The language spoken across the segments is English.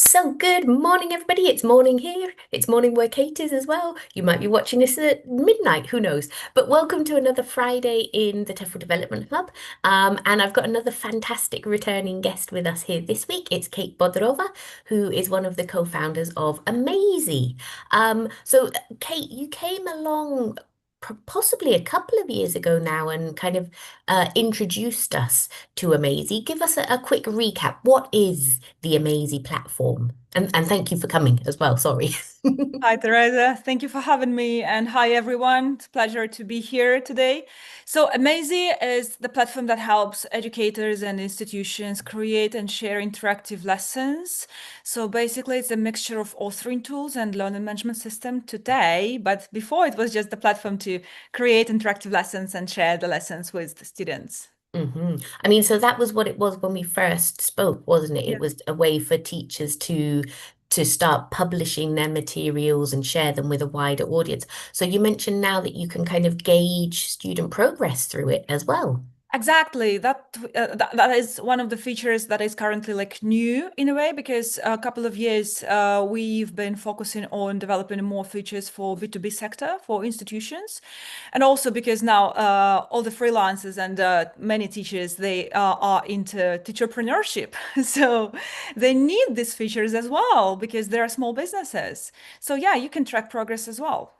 So good morning, everybody. It's morning here. It's morning where Kate is as well. You might be watching this at midnight, who knows? But welcome to another Friday in the TEFL Development Hub. And I've got another fantastic returning guest with us here this week. It's Kate Bodrova, who is one of the co-founders of Amazy. Kate, you came along possibly a couple of years ago now and kind of introduced us to Amazy. Give us a quick recap. What is the Amazy platform? And thank you for coming as well. Sorry. Hi, Teresa. Thank you for having me. And hi, everyone. It's a pleasure to be here today. So, Amazy is the platform that helps educators and institutions create and share interactive lessons. So, basically, it's a mixture of authoring tools and learning management system today. But before, it was just the platform to create interactive lessons and share the lessons with the students. I mean, so that was what it was when we first spoke, wasn't it? Yeah. It was a way for teachers to start publishing their materials and share them with a wider audience. So you mentioned now that you can kind of gauge student progress through it as well. Exactly. That is one of the features that is currently like new in a way because a couple of years we've been focusing on developing more features for B2B sector for institutions, and also because now all the freelancers and many teachers they are into teacherpreneurship, so they need these features as well because they are small businesses. So yeah, you can track progress as well.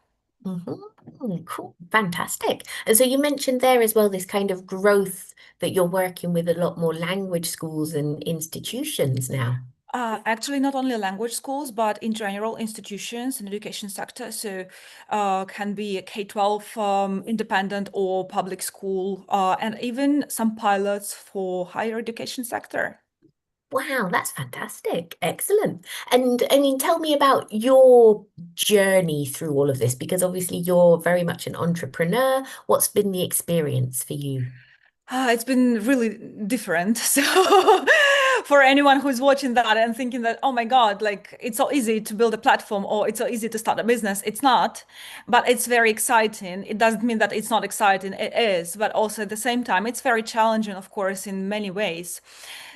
Cool, fantastic. And so you mentioned there as well this kind of growth that you're working with a lot more language schools and institutions now. Actually, not only language schools, but in general institutions and education sector. So, can be a K-12 independent or public school, and even some pilots for higher education sector. Wow, that's fantastic. Excellent. And I mean, tell me about your journey through all of this, because obviously you're very much an entrepreneur. What's been the experience for you? It's been really different. So, for anyone who's watching that and thinking that, oh my God, like it's so easy to build a platform or it's so easy to start a business, it's not, but it's very exciting. It doesn't mean that it's not exciting. It is, but also at the same time, it's very challenging, of course, in many ways.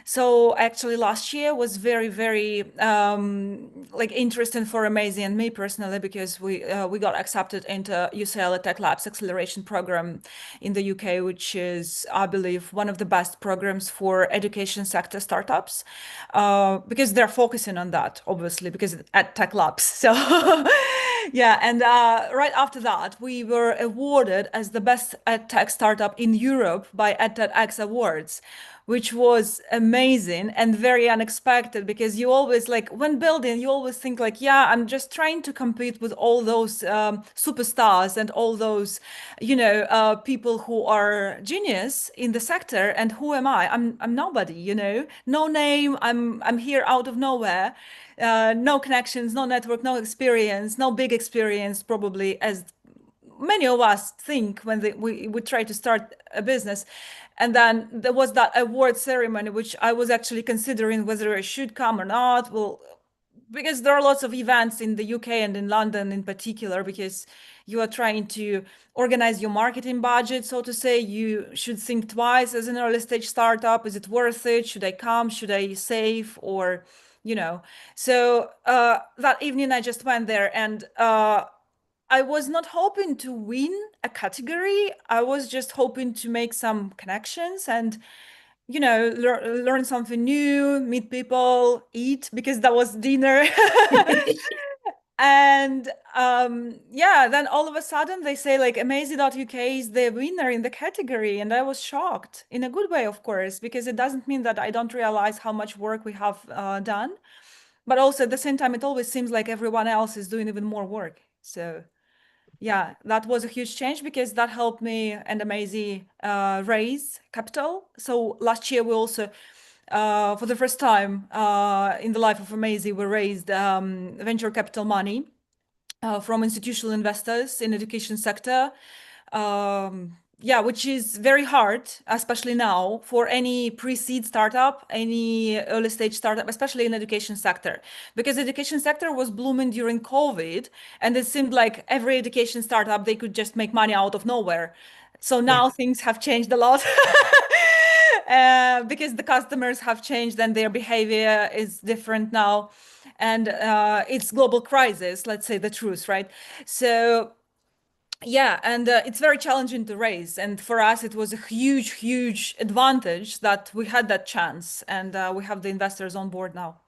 So actually last year was very, very like interesting for Amazy and me personally because we got accepted into UCL Tech Labs acceleration program in the UK, which is, I believe, one of the best programs for education sector startups, because they're focusing on that, obviously, because at Tech Labs. So, yeah, and right after that, we were awarded as the best edtech startup in Europe by EdTechX Awards, which was amazing and very unexpected because you always like when building, you always think like, yeah, I'm just trying to compete with all those superstars and all those, people who are genius in the sector. And who am I? I'm nobody, no name. I'm here out of nowhere. No connections, no network, no experience, no big experience, probably as many of us think when we try to start a business. And then there was that award ceremony, which I was actually considering whether I should come or not. Well, because there are lots of events in the UK and in London in particular, because you are trying to organize your marketing budget, so to say. You should think twice as an early stage startup. Is it worth it? Should I come? Should I save? Or, you know. So that evening I just went there and I was not hoping to win a category. I was just hoping to make some connections and, learn something new, meet people, eat, because that was dinner. And yeah, then all of a sudden they say like Amazy.uk is the winner in the category. And I was shocked in a good way, of course, because it doesn't mean that I don't realize how much work we have done. But also at the same time, it always seems like everyone else is doing even more work. So yeah, that was a huge change because that helped me and Amazy raise capital. So last year we also, for the first time in the life of Amazy, we raised venture capital money from institutional investors in education sector. Yeah, which is very hard, especially now for any pre-seed startup, any early stage startup, especially in education sector, because education sector was blooming during COVID, and it seemed like every education startup they could just make money out of nowhere. So Yeah. now things have changed a lot. because the customers have changed and their behavior is different now. And it's global crisis, let's say the truth, right? So yeah, and it's very challenging to raise. And for us, it was a huge, huge advantage that we had that chance, and we have the investors on board now.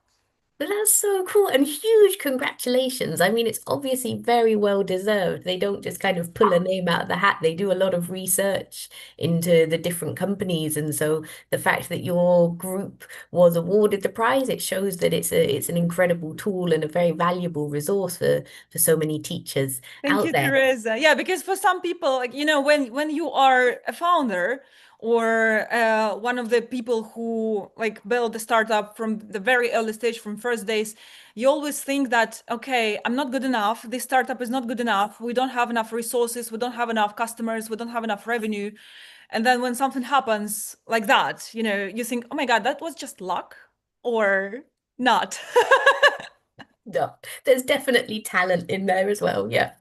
But that's so cool and huge congratulations. I mean, it's obviously very well deserved. They don't just kind of pull a name out of the hat. They do a lot of research into the different companies. And so the fact that your group was awarded the prize, it shows that it's an incredible tool and a very valuable resource for so many teachers Thank out you, there. Teresa. Yeah, because for some people, like, when you are a founder or one of the people who like build a startup from the very early stage, from first days, you always think that, okay, I'm not good enough. This startup is not good enough. We don't have enough resources. We don't have enough customers. We don't have enough revenue. And then when something happens like that, you think, oh my God, that was just luck or not. No, there's definitely talent in there as well. Yeah,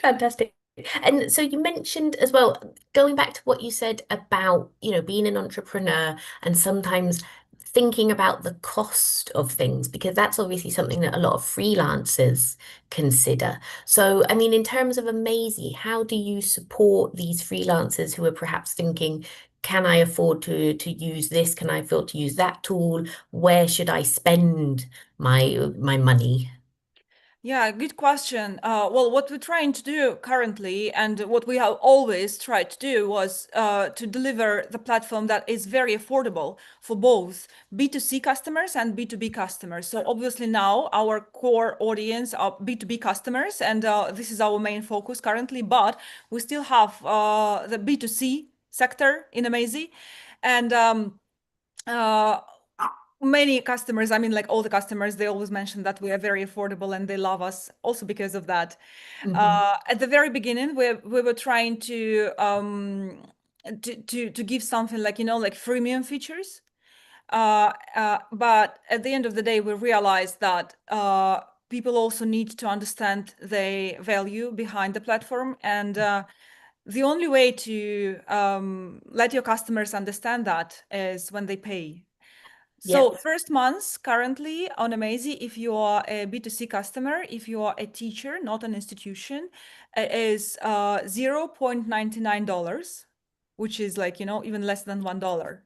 fantastic. And so you mentioned as well, going back to what you said about, being an entrepreneur and sometimes thinking about the cost of things, because that's obviously something that a lot of freelancers consider. So, I mean, in terms of Amazy, how do you support these freelancers who are perhaps thinking, can I afford to use this? Can I afford to use that tool? Where should I spend my money? Yeah, good question. Well, what we're trying to do currently, and what we have always tried to do, was to deliver the platform that is very affordable for both B2C customers and B2B customers. So obviously now our core audience are B2B customers, and this is our main focus currently. But we still have the B2C sector in Amazy, and uh, many customers, I mean, like all the customers, they always mention that we are very affordable and they love us also because of that. Hmm. At the very beginning, we were trying to give something like, like freemium features. But at the end of the day, we realized that people also need to understand the value behind the platform. And the only way to let your customers understand that is when they pay. So Yep. first months currently on Amazy, if you are a B2C customer, if you are a teacher, not an institution, is $0.99, which is like, even less than $1.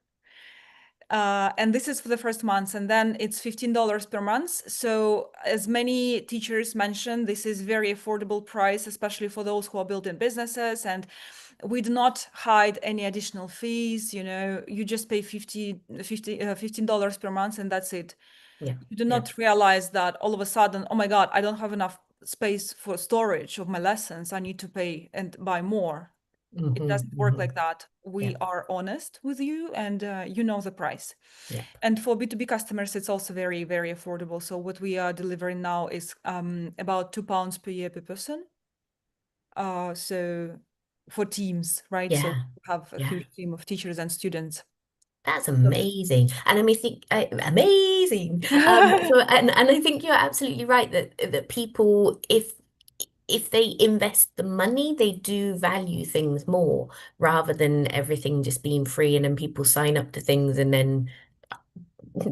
And this is for the first months, and then it's $15 per month. So as many teachers mentioned, this is very affordable price, especially for those who are building businesses. And we do not hide any additional fees. You just pay $15 per month, and that's it. Yeah. You do Yeah. not realize that all of a sudden, oh my God, I don't have enough space for storage of my lessons. I need to pay and buy more. It Hmm. doesn't work Hmm. like that. We Yeah. are honest with you, and you know the price. Yeah. And for B2B customers, it's also very, very affordable. So what we are delivering now is about £2 per year per person. So for teams, right? So Yeah. we have a Yeah. huge team of teachers and students. That's So- amazing. And I mean, amazing. So, and I think you're absolutely right that people, if they invest the money, they do value things more rather than everything just being free and then people sign up to things and then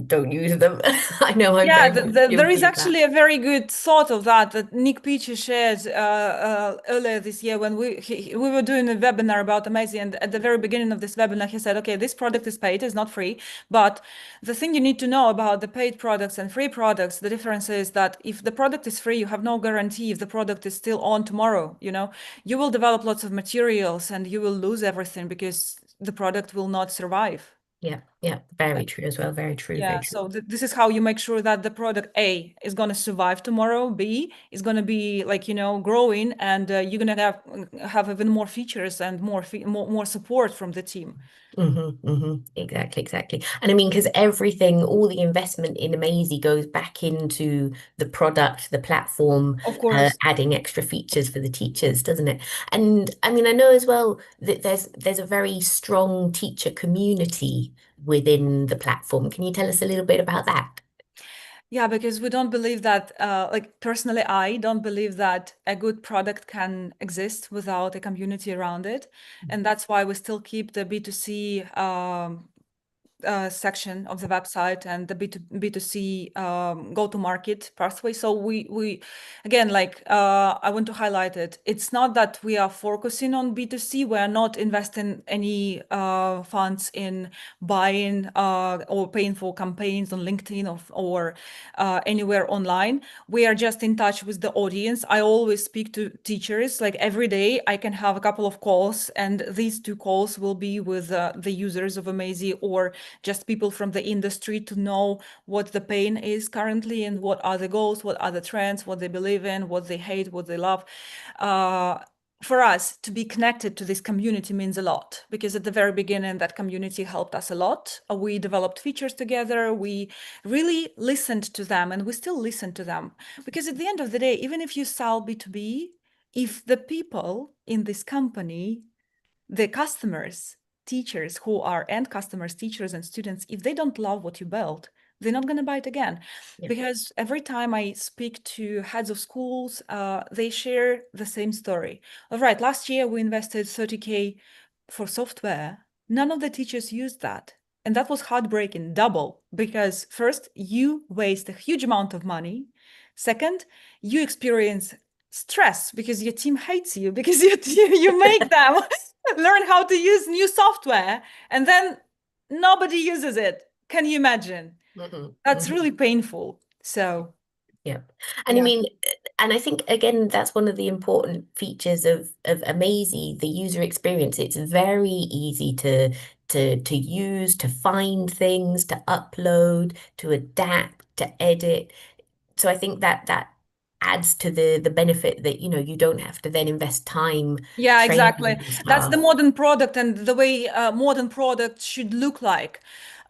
don't use them. I know I'm Yeah, very much there is guilty of that. actually a very good thought of that Nick Peachy shared earlier this year when we were doing a webinar about Amazy, and at the very beginning of this webinar, he said, "Okay, this product is paid, it's not free, but the thing you need to know about the paid products and free products, the difference is that if the product is free, you have no guarantee if the product is still on tomorrow. You will develop lots of materials and you will lose everything because the product will not survive." Yeah. Yeah. Very true as well. Very true. Very Yeah, true. so this is how you make sure that the product A is going to survive tomorrow, B is going to be like, growing, and you're going to have even more features and more support from the team. Exactly, exactly. And I mean, because everything, all the investment in Amazy goes back into the product, the platform, Of course. adding extra features for the teachers, doesn't it? And I mean, I know as well that there's a very strong teacher community within the platform. Can you tell us a little bit about that? Yeah, because we don't believe that, like personally, I don't believe that a good product can exist without a community around it. And that's why we still keep the B2C section of the website and the B2C go-to-market pathway. So we again, like I want to highlight it. It's not that we are focusing on B2C. We are not investing any funds in buying or paying for campaigns on LinkedIn or anywhere online. We are just in touch with the audience. I always speak to teachers. Like every day, I can have a couple of calls, and these 2 calls will be with the users of Amazy or just people from the industry to know what the pain is currently and what are the goals, what are the trends, what they believe in, what they hate, what they love. For us to be connected to this community means a lot, because at the very beginning, that community helped us a lot. We developed features together. We really listened to them, and we still listen to them. Because at the end of the day, even if you sell B2B, if the people in this company, the customers, teachers who are end customers, teachers and students, if they don't love what you built, they're not going to buy it again. Yeah. Because every time I speak to heads of schools, they share the same story. All right, last year we invested 30K for software. None of the teachers used that. And that was heartbreaking, double, because first, you waste a huge amount of money. Second, you experience stress because your team hates you, because you make them learn how to use new software, and then nobody uses it. Can you imagine? Hmm. That's Hmm. really painful. So, Yeah. And I yeah. mean, and I think again, that's one of the important features of Amazy, the user experience. It's very easy to use, to find things, to upload, to adapt, to edit. So I think that that adds to the benefit that, you don't have to then invest time Yeah, exactly. training That's the staff. modern product and the way modern product should look like.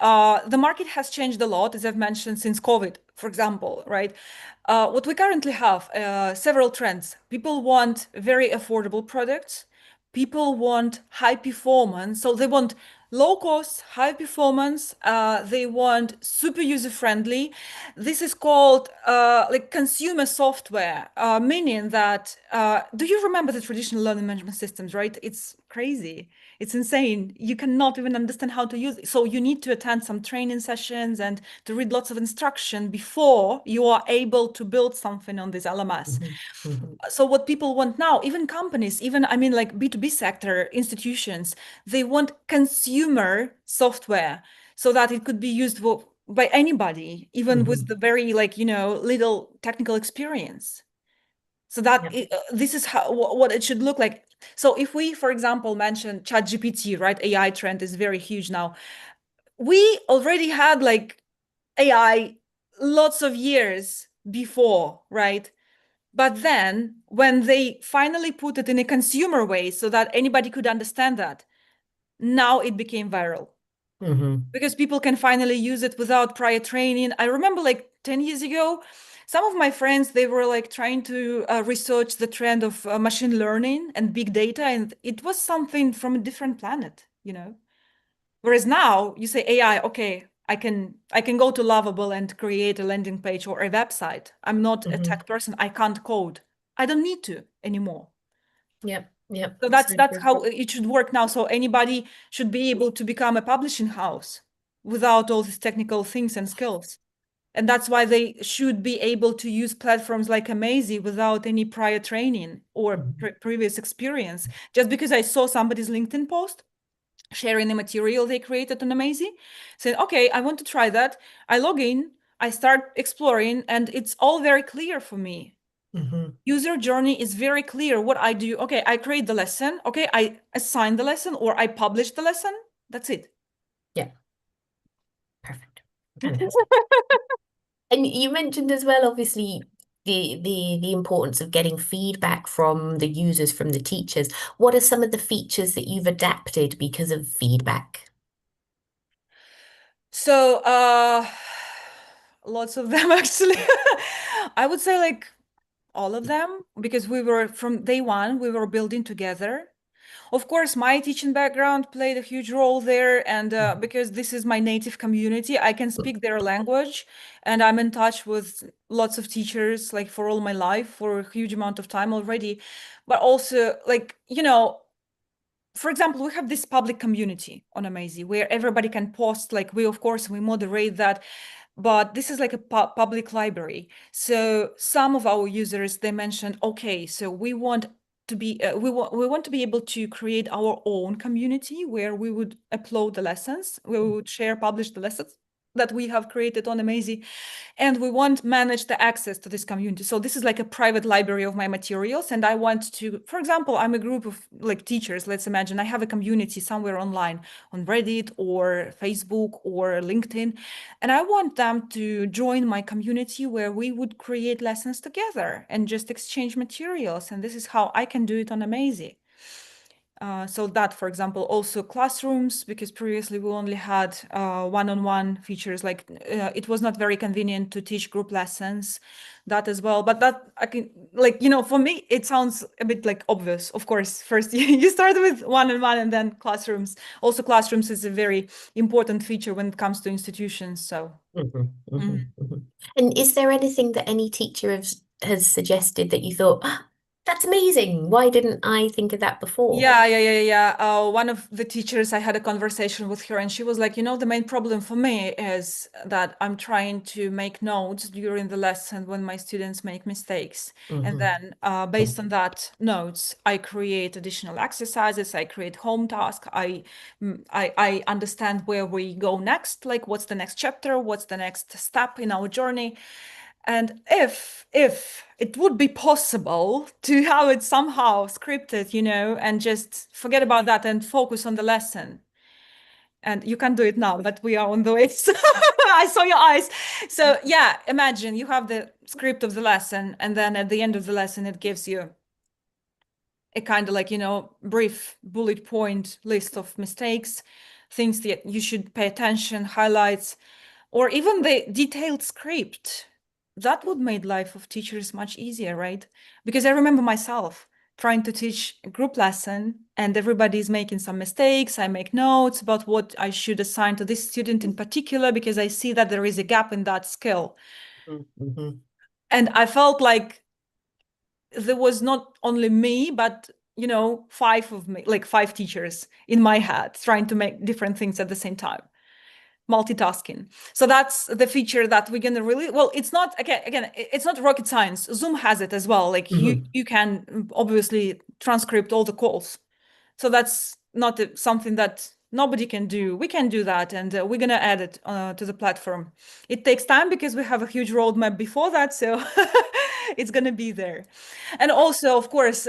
The market has changed a lot, as I've mentioned, since COVID, for example, right? What we currently have, several trends. People want very affordable products. People want high performance. So they want low cost, high performance. They want super user friendly. This is called like consumer software, meaning that, do you remember the traditional learning management systems, right? It's crazy. It's insane. You cannot even understand how to use it. So you need to attend some training sessions and to read lots of instruction before you are able to build something on this LMS. Mhm. Mhm. So what people want now, even companies, even I mean like B2B sector institutions, they want consumer software so that it could be used by anybody, even with Mhm. the very like, little technical experience. So that Yep. this is how what it should look like. So if we, for example, mention ChatGPT, right? AI trend is very huge now. We already had like AI lots of years before, right? But then when they finally put it in a consumer way so that anybody could understand that, now it became viral Mhm. because people can finally use it without prior training. I remember like 10 years ago, some of my friends, they were like trying to research the trend of machine learning and big data, and it was something from a different planet. Whereas now you say AI, okay, I can go to Lovable and create a landing page or a website. I'm not a Mhm. tech person. I can't code. I don't need to anymore. Yep. Yep. So So that's true. how it should work now. So anybody should be able to become a publishing house without all these technical things and skills. And that's why they should be able to use platforms like Amazy without any prior training or Mhm. previous experience. Just because I saw somebody's LinkedIn post sharing the material they created on Amazy, saying, okay, I want to try that. I log in, I start exploring, and it's all very clear for me. Mhm. User journey is very clear what I do. Okay, I create the lesson. Okay, I assign the lesson or I publish the lesson. That's it. Yeah. Perfect. Fantastic. And you mentioned as well, obviously, the importance of getting feedback from the users, from the teachers. What are some of the features that you've adapted because of feedback? So, lots of them actually. I would say like all of them, because we were from day one, we were building together. Of course, my teaching background played a huge role there, and because this is my native community, I can speak their language, and I'm in touch with lots of teachers like for all my life for a huge amount of time already. But also, like, for example, we have this public community on Amazy where everybody can post, like we, of course, we moderate that, but this is like a public library. So some of our users, they mentioned, okay, so we want to be, we want to be able to create our own community where we would upload the lessons, where we would share, publish the lessons that we have created on Amazy, and we want manage the access to this community. So this is like a private library of my materials, and I want to, for example, I'm a group of like teachers. Let's imagine I have a community somewhere online on Reddit or Facebook or LinkedIn, and I want them to join my community where we would create lessons together and just exchange materials. And this is how I can do it on Amazy. So that, for example, also classrooms, because previously we only had one-on-one features, like it was not very convenient to teach group lessons, that as well. But that I can, like, for me, it sounds a bit like obvious. Of course, first you start with one-on-one and then classrooms. Also, classrooms is a very important feature when it comes to institutions. So. Mhm, Mhm. mhm, mhm. And is there anything that any teacher has suggested that you thought, "Ah, that's amazing. Why didn't I think of that before?" Yeah. One of the teachers, I had a conversation with her, and she was like, the main problem for me is that I'm trying to make notes during the lesson when my students make mistakes. And Hmm. then based on that notes, I create additional exercises, I create home tasks, I understand where we go next, like what's the next chapter, what's the next step in our journey. And if it would be possible to have it somehow scripted, and just forget about that and focus on the lesson. And you can do it now that we are on the way. So I saw your eyes. So yeah, imagine you have the script of the lesson, and then at the end of the lesson, it gives you a kind of like, brief bullet point list of mistakes, things that you should pay attention, highlights, or even the detailed script. That would make life of teachers much easier, right? Because I remember myself trying to teach a group lesson and everybody's making some mistakes. I make notes about what I should assign to this student in particular because I see that there is a gap in that skill. Hmm. And I felt like there was not only me, but five of me, like five teachers in my head trying to make different things at the same time, multitasking. So that's the feature that we're gonna really, well, it's not, again, it's not rocket science. Zoom has it as well. Like Hmm. you can obviously transcript all the calls. So that's not something that nobody can do. We can do that, and we're gonna add it to the platform. It takes time because we have a huge roadmap before that, so it's gonna be there. And also, of course,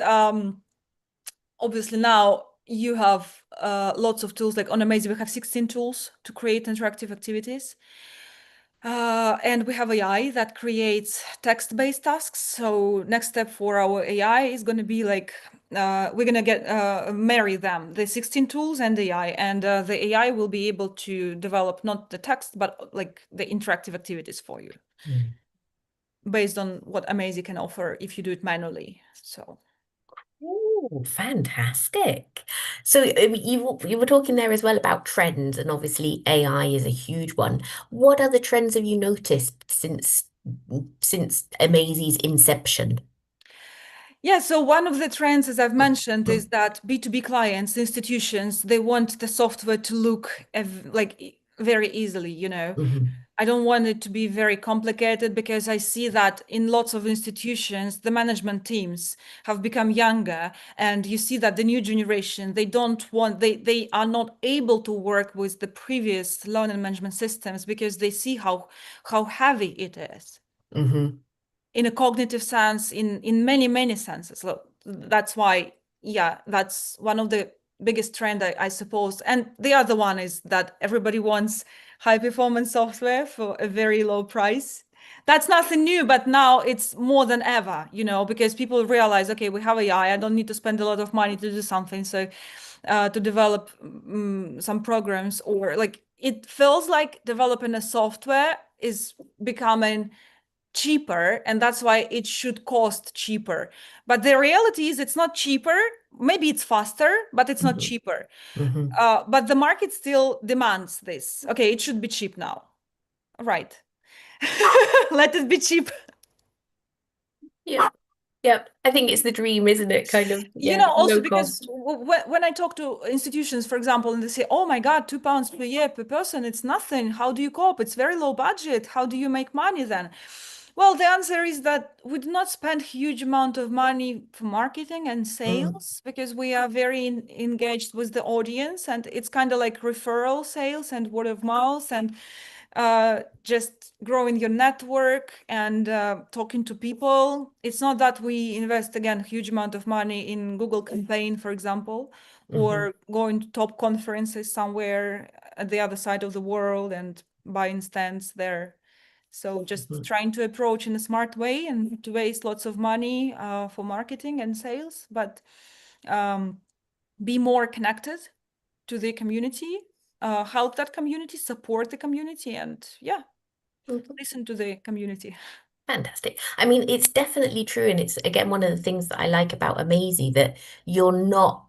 obviously now you have lots of tools. Like on Amazy, we have 16 tools to create interactive activities. And we have AI that creates text-based tasks. So next step for our AI is going to be like, we're going to get marry them, the 16 tools and AI. And the AI will be able to develop not the text, but like the interactive activities for you based on what Amazy can offer if you do it manually. So. Oh, fantastic. So you were talking there as well about trends, and obviously AI is a huge one. What other trends have you noticed since Amazy's inception? Yeah, so one of the trends, as I've mentioned, is that B2B clients, institutions, they want the software to look like very easily, Hmm. I don't want it to be very complicated because I see that in lots of institutions, the management teams have become younger, and you see that the new generation, they are not able to work with the previous learning management systems because they see how heavy it is Hmm. in a cognitive sense, in many senses. So that's why, yeah, that's one of the biggest trend, I suppose. And the other one is that everybody wants high performance software for a very low price. That's nothing new, but now it's more than ever, because people realize, okay, we have AI, I don't need to spend a lot of money to do something. So to develop some programs, or like it feels like developing a software is becoming cheaper, and that's why it should cost cheaper. But the reality is it's not cheaper. Maybe it's faster, but it's not Hmm. cheaper. Hmm. But the market still demands this. Okay, it should be cheap now. Right. Let it be cheap. Yeah. Yep. I think it's the dream, isn't it? Kind of, You yeah, know, also low because cost. when I talk to institutions, for example, and they say, oh my God, £2 per year per person, it's nothing. How do you cope? It's very low budget. How do you make money then? Well, the answer is that we do not spend huge amount of money for marketing and Mm, sales because we are very engaged with the audience, and it's kind of like referral sales and word of mouth and just growing your network and talking to people. It's not that we invest again huge amount of money in Google campaign, for example, hmm or going to top conferences somewhere at the other side of the world and buying stands there. So just hmm trying to approach in a smart way and to waste lots of money for marketing and sales, but um, be more connected to the community, help that community, support the community, and yeah, hmm listen to the community. Fantastic. I mean, it's definitely true. And it's again one of the things that I like about Amazy that you're not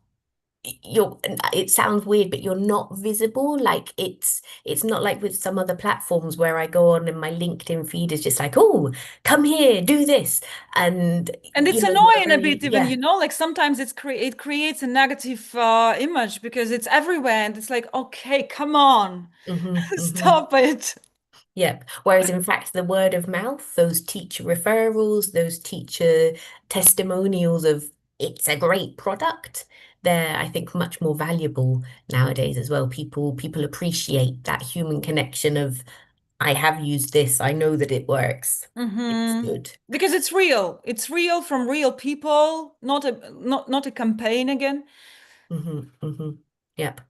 you're it sounds weird, but you're not visible. Like it's not like with some other platforms where I go on and my LinkedIn feed is just like, oh, come here, do this. And And it's you're annoying a very, bit, even, yeah. like sometimes it creates a negative image because it's everywhere, and it's like, okay, come on, Hmm. stop it. Yep. Whereas in fact, the word of mouth, those teacher referrals, those teacher testimonials of it's a great product, they're, I think, much more valuable nowadays as well. People appreciate that human connection of I have used this, I know that it works. It's Hmm. good. Because it's real. It's real from real people, not a campaign again. Hmm. Yep.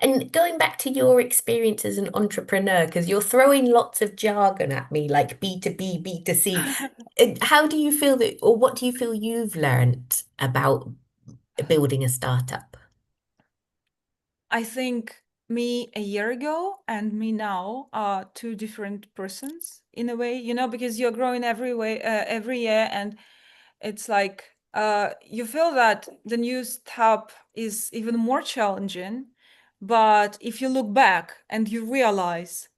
And going back to your experience as an entrepreneur, because you're throwing lots of jargon at me, like B2B, B2C. How do you feel that, or what do you feel you've learned about building a startup? I think me a year ago and me now are two different persons in a way, because you're growing every year, and it's like you feel that the new step is even more challenging. But if you look back and you realize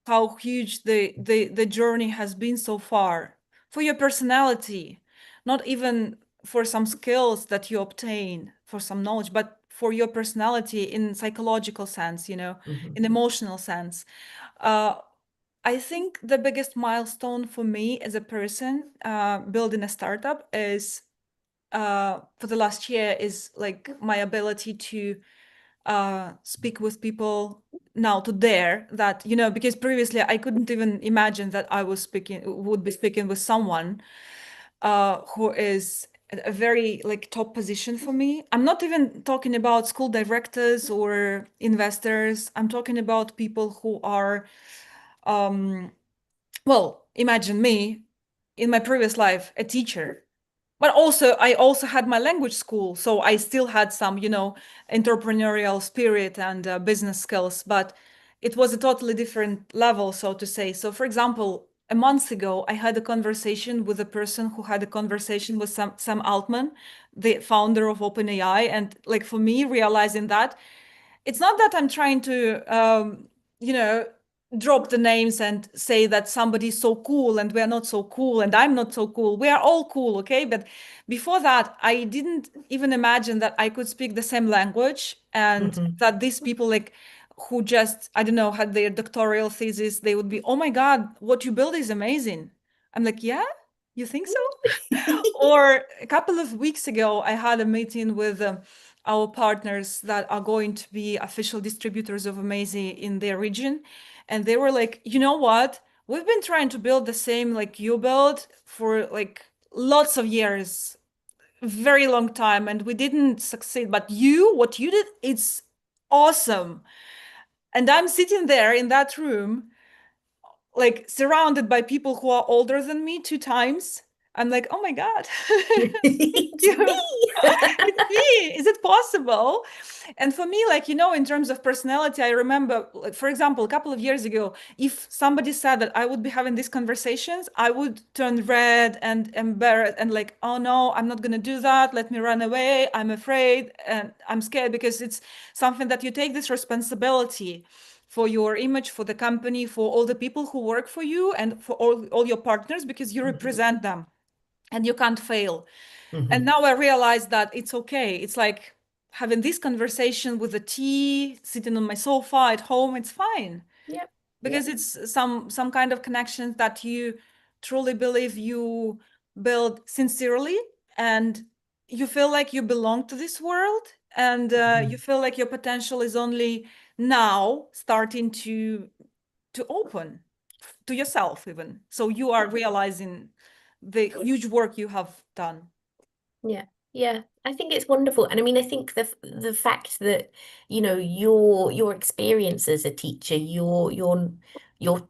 how huge the journey has been so far for your personality, not even for some skills that you obtain, for some knowledge, but for your personality in psychological sense, Hmm. in emotional sense. uh, I think the biggest milestone for me as a person building a startup is for the last year is like my ability to speak with people now to dare that, because previously I couldn't even imagine that I would be speaking with someone who is a very like top position for me. I'm not even talking about school directors or investors. I'm talking about people who are, um, well, imagine me in my previous life, a teacher. But also, I also had my language school, so I still had some, entrepreneurial spirit and business skills, but it was a totally different level, so to say. So, for example, a month ago, I had a conversation with a person who had a conversation with Sam Altman, the founder of OpenAI, and like for me, realizing that it's not that I'm trying to, you know, drop the names and say that somebody's so cool and we're not so cool and I'm not so cool. We are all cool, okay? But before that, I didn't even imagine that I could speak the same language and Hmm. that these people like who just, I don't know, had their doctoral thesis, they would be, oh my God, what you build is amazing. I'm like, yeah, you think so? Or a couple of weeks ago, I had a meeting with our partners that are going to be official distributors of Amazy in their region. And they were like, you know what? We've been trying to build the same like you build for like lots of years, very long time, and we didn't succeed. But what you did, it's awesome. And I'm sitting there in that room like surrounded by people who are older than me two times. I'm like, oh my God, thank It's you. me. It's me. Is it possible? And for me, like, in terms of personality, I remember, like, for example, a couple of years ago, if somebody said that I would be having these conversations, I would turn red and embarrassed and like, oh no, I'm not going to do that. Let me run away. I'm afraid and I'm scared because it's something that you take this responsibility for your image, for the company, for all the people who work for you, and for all your partners because you Mhm. represent them. and you can't fail. And Hmm. now I realize that it's okay. It's like having this conversation with a tea, sitting on my sofa at home, it's fine Yep. because Yep. it's some kind of connections that you truly believe you build sincerely, and you feel like you belong to this world, and you Mhm. feel like your potential is only now starting to open to yourself even. So you are realizing the huge work you have done. Yeah. Yeah. I think it's wonderful. And I mean, I think the fact that, your experience as a teacher, you're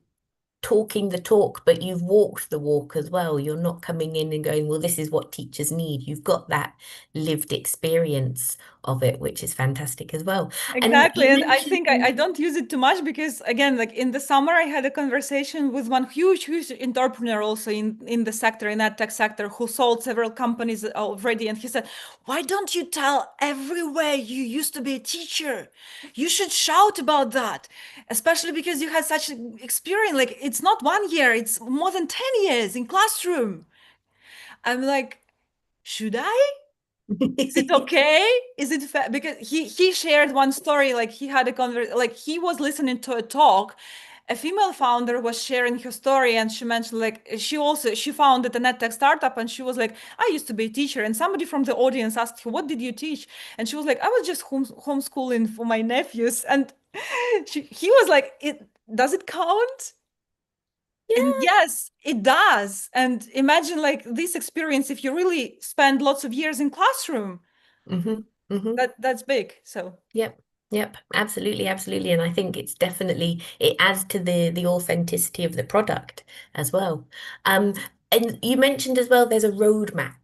talking the talk, but you've walked the walk as well. You're not coming in and going, well, this is what teachers need. You've got that lived experience of it, which is fantastic as well. And Exactly. you And I think I mentioned, don't use it too much because, again, like in the summer, I had a conversation with one huge entrepreneur also in the sector, in that tech sector, who sold several companies already. And he said, why don't you tell everywhere you used to be a teacher? You should shout about that, especially because you had such an experience. Like it's not 1 year, it's more than 10 years in classroom. I'm like, should I? Is it okay? Is it fair? Because he shared one story, like he had a like he was listening to a talk. A female founder was sharing her story, and she mentioned like she founded a edtech startup, and she was like, I used to be a teacher, and somebody from the audience asked her, what did you teach? And she was like, I was just homeschooling for my nephews, and he was like, it does it count? And yeah. yes, it does. And imagine like this experience if you really spend lots of years in classroom. Hmm. Hmm. That's big. So Yep. Yep. Absolutely. Absolutely. And I think it's definitely, it adds to the authenticity of the product as well. Um, and you mentioned as well, there's a roadmap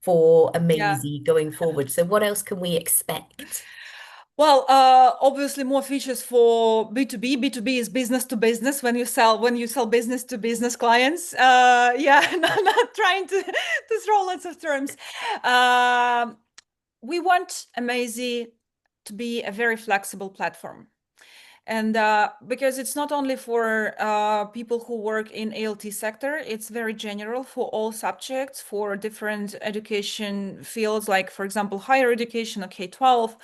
for yeah. Amazy going forward. So what else can we expect? Well, obviously more features for B2B. B2B is business to business when you sell business to business clients. Yeah, not trying to throw lots of terms. Um, we want Amazy to be a very flexible platform. And because it's not only for people who work in ALT sector, it's very general for all subjects, for different education fields, like, for example, higher education or K-12.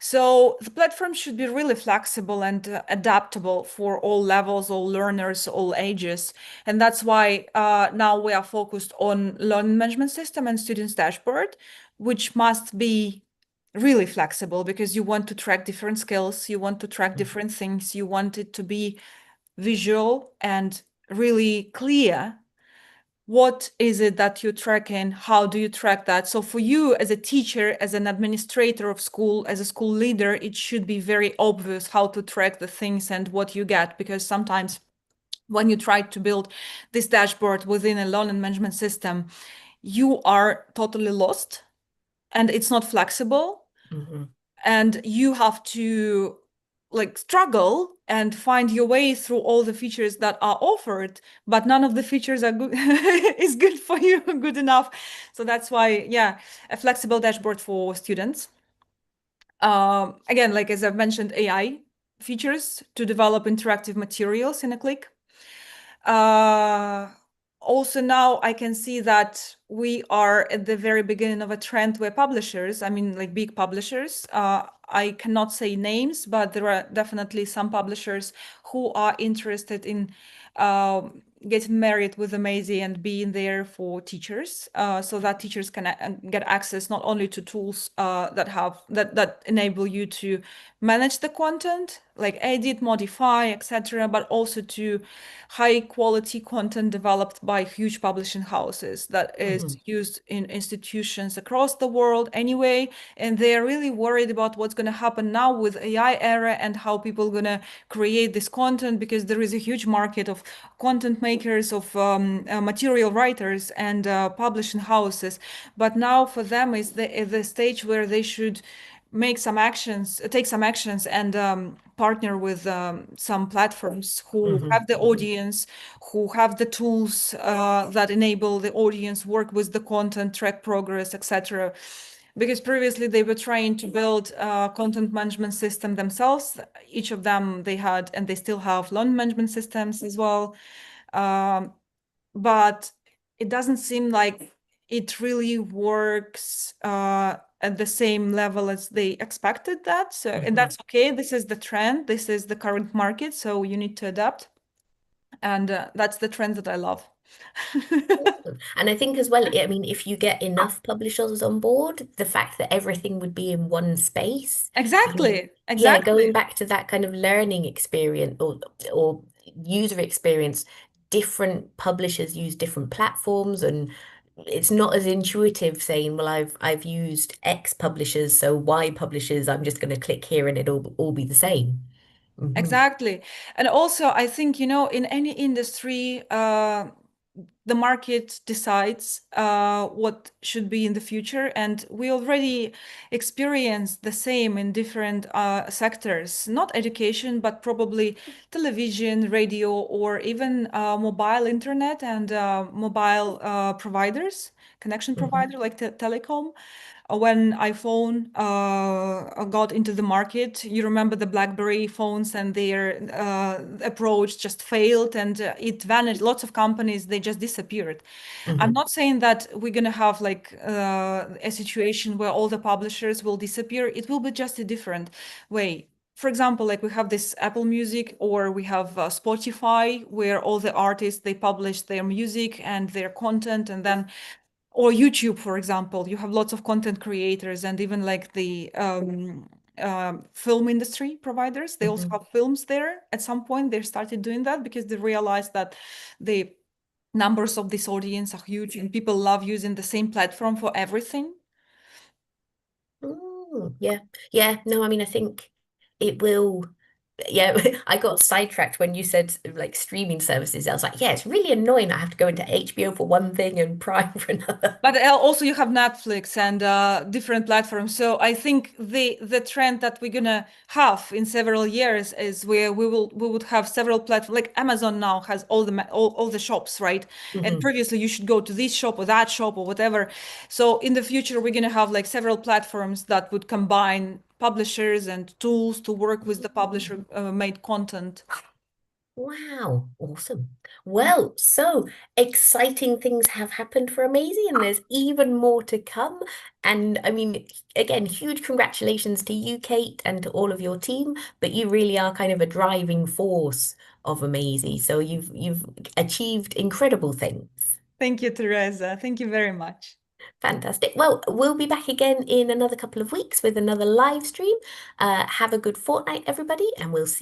So the platform should be really flexible and adaptable for all levels, all learners, all ages. And that's why now we are focused on learning management system and students dashboard, which must be really flexible because you want to track different skills, you want to track different things, you want it to be visual and really clear. What is it that you're tracking? How do you track that? So for you as a teacher, as an administrator of school, as a school leader, it should be very obvious how to track the things and what you get, because sometimes when you try to build this dashboard within a learning management system, you are totally lost and it's not flexible, Hmm. and you have to like struggle and find your way through all the features that are offered, but none of the features are good is good for you good enough. So that's why, yeah, a flexible dashboard for students. Again, like as I've mentioned, AI features to develop interactive materials in a click. uh, Also now I can see that we are at the very beginning of a trend where publishers, I mean like big publishers, I cannot say names, but there are definitely some publishers who are interested in getting married with Amazy and being there for teachers, so that teachers can get access not only to tools that enable you to manage the content, like edit, modify, etc., but also to high quality content developed by huge publishing houses that is Hmm. used in institutions across the world anyway. And they're really worried about what's going to happen now with AI era and how people are going to create this content, because there is a huge market of content makers, of material writers and publishing houses. But now for them is the stage where they should take some actions and partner with some platforms who Hmm. have the audience, who have the tools that enable the audience work with the content, track progress, etc. Because previously they were trying to build a content management system themselves. Each of them they had, and they still have learning management systems as well. Um, but it doesn't seem like it really works at the same level as they expected that. So, and Mhm. that's okay. This is the trend. This is the current market. So you need to adapt. And that's the trend that I love. Awesome. And I think as well, I mean, if you get enough publishers on board, the fact that everything would be in one space, you know, Exactly. yeah, going Exactly. back to that kind of learning experience or user experience, different publishers use different platforms and it's not as intuitive saying, well, I've used X publishers, so Y publishers, I'm just going to click here and it'll all be the same. Hmm. Exactly. And also, I think, in any industry, the market decides what should be in the future. And we already experience the same in different sectors, not education, but probably television, radio, or even mobile internet and mobile providers, connection Hmm. provider like telecom. When iPhone got into the market, you remember the BlackBerry phones and their approach just failed and it vanished. Lots of companies, they just disappeared. I'm Hmm. not saying that we're going to have like a situation where all the publishers will disappear. It will be just a different way. For example, like we have this Apple Music or we have Spotify, where all the artists they publish their music and their content, and then or YouTube, for example, you have lots of content creators and even like the film industry providers. They also Hmm. have films there. At some point, they started doing that because they realized that the numbers of this audience are huge and people love using the same platform for everything. Mm, yeah. Yeah. No, I mean, I think it will. Yeah, I got sidetracked when you said like streaming services. I was like, yeah, it's really annoying. I have to go into HBO for one thing and Prime for another. But also you have Netflix and different platforms. So I think the trend that we're gonna have in several years is where we would have several platforms. Like Amazon now has all the shops, right? And Hmm. previously you should go to this shop or that shop or whatever. So in the future we're gonna have like several platforms that would combine publishers and tools to work with the publisher made content. Wow, awesome. Well, so exciting things have happened for Amazy, and there's even more to come. And I mean, again, huge congratulations to you, Kate, and to all of your team. But you really are kind of a driving force of Amazy. So you've achieved incredible things. Thank you, Teresa. Thank you very much. Fantastic. Well, we'll be back again in another couple of weeks with another live stream. Have a good fortnight, everybody, and we'll see